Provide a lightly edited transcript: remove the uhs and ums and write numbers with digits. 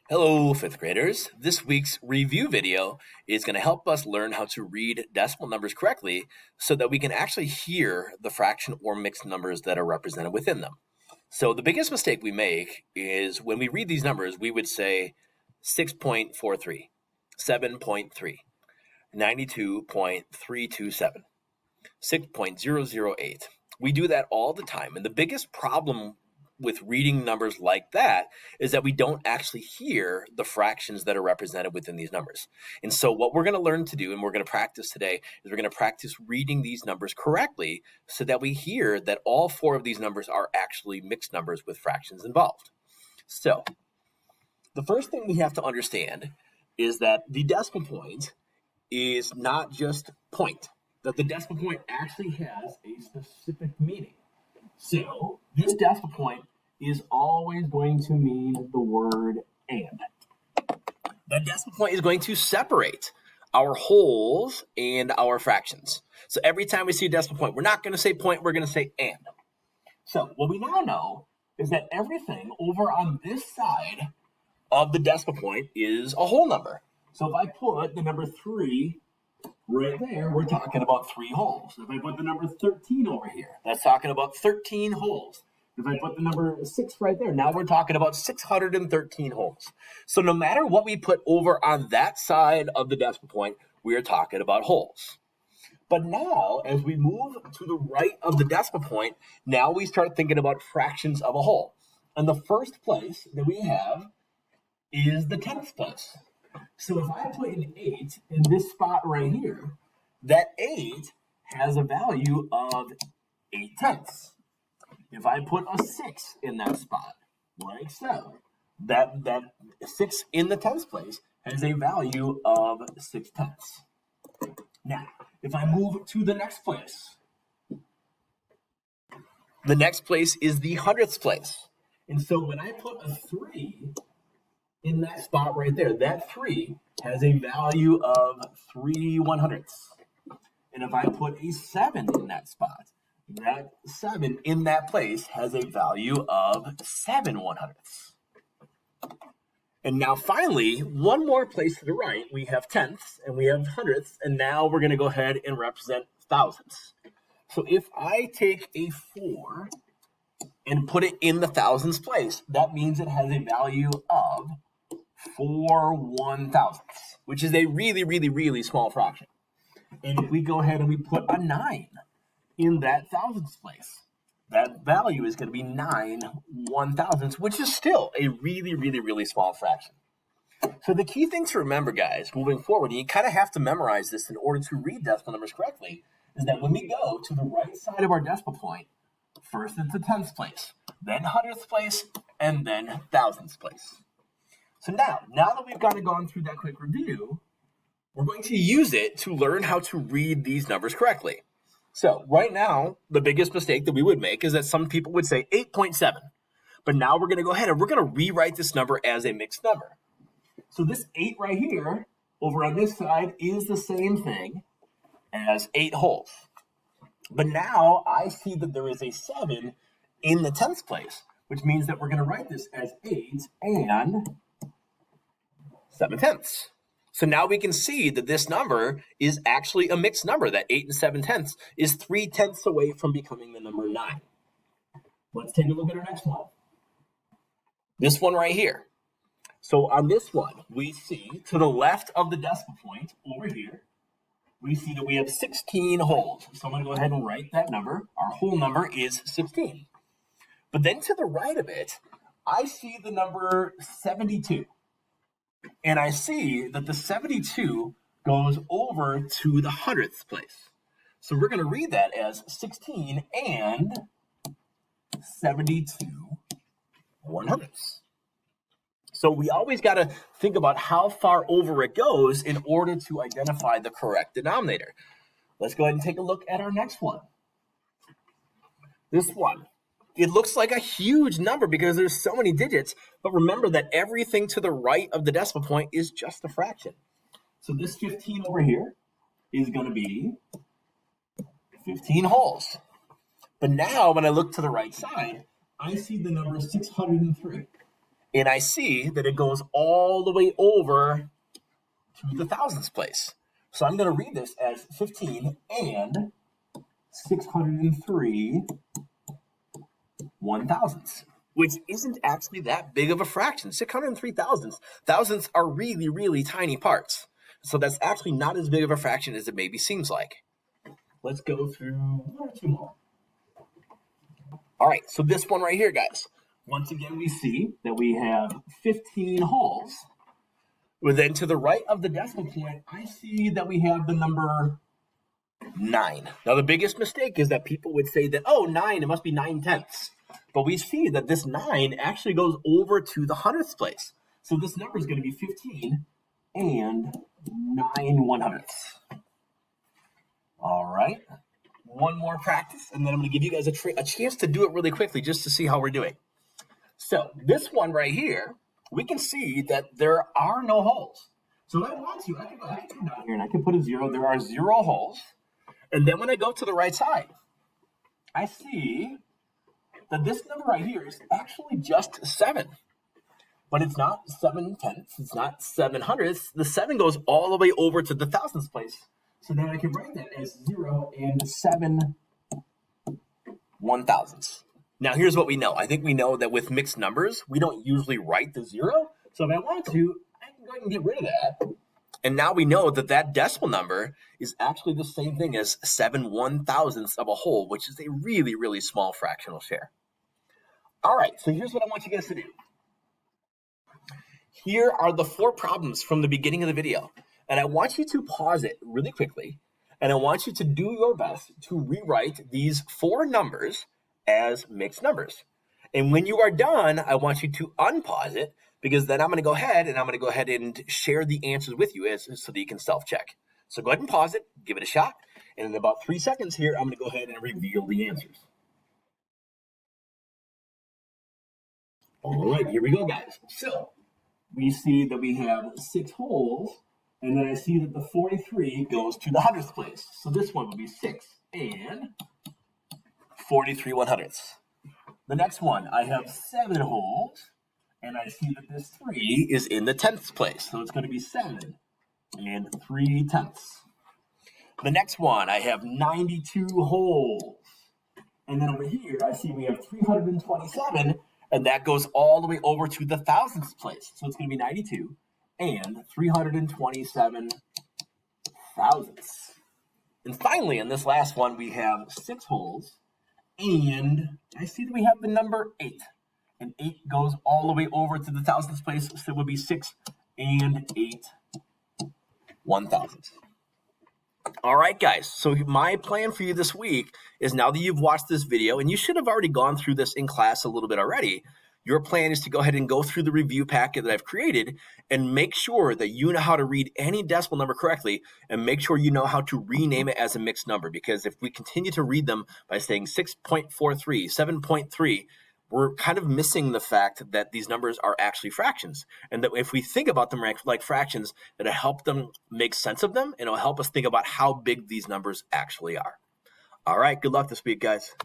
Hello, fifth graders. This week's review video is going to help us learn how to read decimal numbers correctly so that we can actually hear the fraction or mixed numbers that are represented within them. So the biggest mistake we make is when we read these numbers, we would say 6.43, 7.3, 92.327, 6.008. We do that all the time. And the biggest problem with reading numbers like that is that we don't actually hear the fractions that are represented within these numbers. And so what we're going to learn to do, and we're going to practice today, is we're going to practice reading these numbers correctly so that we hear that all four of these numbers are actually mixed numbers with fractions involved. So the first thing we have to understand is that the decimal point is not just point, that the decimal point actually has a specific meaning. So this decimal point is always going to mean the word and. That decimal point is going to separate our wholes and our fractions. So every time we see a decimal point, we're not going to say point, we're going to say and. So what we now know is that everything over on this side of the decimal point is a whole number. So if I put the number 3 right there, we're talking about 3 wholes. If I put the number 13 over here, that's talking about 13 wholes. If I put the number 6 right there, now we're talking about 613 wholes. So no matter what we put over on that side of the decimal point, we are talking about wholes. But now, as we move to the right of the decimal point, now we start thinking about fractions of a whole. And the first place that we have is the tenth place. So if I put an 8 in this spot right here, that 8 has a value of 8 tenths. If I put a 6 in that spot, like so, that 6 in the tenths place has a value of 6 tenths. Now, if I move to the next place, the next place is the hundredths place. And so when I put a 3 in that spot right there, that 3 has a value of 3/100ths. And if I put a 7 in that spot, that 7 in that place has a value of 7/100ths. And now finally, one more place to the right, we have tenths and we have hundredths, and now we're going to go ahead and represent thousandths. So if I take a 4 and put it in the thousandths place, that means it has a value of 4/1000ths, which is a really, really, really small fraction. And if we go ahead and we put a 9 in that thousandths place, that value is going to be 9/1000ths, which is still a really, really, really small fraction. So the key thing to remember, guys, moving forward, and you kind of have to memorize this in order to read decimal numbers correctly, is that when we go to the right side of our decimal point, first it's the tenths place, then hundredths place, and then thousandths place. So now that we've kind of gone through that quick review, we're going to use it to learn how to read these numbers correctly. So right now, the biggest mistake that we would make is that some people would say 8.7. But now we're going to go ahead and we're going to rewrite this number as a mixed number. So this 8 right here, over on this side, is the same thing as 8 wholes. But now I see that there is a 7 in the tenths place, which means that we're going to write this as 8 and 7 tenths. So now we can see that this number is actually a mixed number, that 8 and 7 tenths is 3 tenths away from becoming the number 9. Let's take a look at our next one. This one right here. So on this one, we see to the left of the decimal point over here, we see that we have 16 wholes. So I'm going to go ahead and write that number. Our whole number is 16. But then to the right of it, I see the number 72. And I see that the 72 goes over to the hundredths place. So we're going to read that as 16 and 72/100ths. So we always got to think about how far over it goes in order to identify the correct denominator. Let's go ahead and take a look at our next one. This one. It looks like a huge number because there's so many digits, but remember that everything to the right of the decimal point is just a fraction. So this 15 over here is going to be 15 wholes. But now when I look to the right side, I see the number 603. And I see that it goes all the way over to the thousandths place. So I'm going to read this as 15 and 603 1,000ths, which isn't actually that big of a fraction. 603 thousandths. Thousandths are really, really tiny parts. So that's actually not as big of a fraction as it maybe seems like. Let's go through one or two more. All right, so this one right here, guys. Once again, we see that we have 15 wholes. But then to the right of the decimal point, I see that we have the number 9. Now, the biggest mistake is that people would say that, oh, 9, it must be 9/10. But we see that this 9 actually goes over to the hundredths place. So this number is going to be 15 and 9 1/100ths. All right. One more practice, and then I'm going to give you guys a chance to do it really quickly just to see how we're doing. So this one right here, we can see that there are no holes. So if I want to, I can come down here and I can put a 0. There are 0 holes. And then when I go to the right side, I see that this number right here is actually just 7. But it's not 7/10. It's not 7/100. The 7 goes all the way over to the thousandths place. So then I can write that as 0 and 7 1,000ths. Now here's what we know. I think we know that with mixed numbers, we don't usually write the 0. So if I want to, I can go ahead and get rid of that. And now we know that that decimal number is actually the same thing as 7 1,000ths of a whole, which is a really, really small fractional share. All right, so here's what I want you guys to do. Here are the 4 problems from the beginning of the video. And I want you to pause it really quickly. And I want you to do your best to rewrite these 4 numbers as mixed numbers. And when you are done, I want you to unpause it, because then I'm going to go ahead and share the answers with you so that you can self-check. So go ahead and pause it, give it a shot. And in about 3 seconds here, I'm going to go ahead and reveal the answers. All right, here we go, guys. So we see that we have 6 wholes, and then I see that the 43 goes to the hundredths place. So this one will be 6 and 43 1/100ths. The next one, I have 7 wholes, and I see that this 3 is in the tenths place. So it's going to be 7 and 3/10. The next one, I have 92 wholes. And then over here, I see we have 327, and that goes all the way over to the thousandths place. So it's going to be 92 and 327 thousandths. And finally, in this last one, we have 6 wholes, and I see that we have the number 8. And 8 goes all the way over to the thousandths place, so it would be 6 and 8 1,000ths. All right, guys, so my plan for you this week is, now that you've watched this video, and you should have already gone through this in class a little bit already, your plan is to go ahead and go through the review packet that I've created and make sure that you know how to read any decimal number correctly, and make sure you know how to rename it as a mixed number. Because if we continue to read them by saying 6.43, 7.3, we're kind of missing the fact that these numbers are actually fractions. And that if we think about them like fractions, it'll help them make sense of them, and it'll help us think about how big these numbers actually are. All right, good luck this week, guys.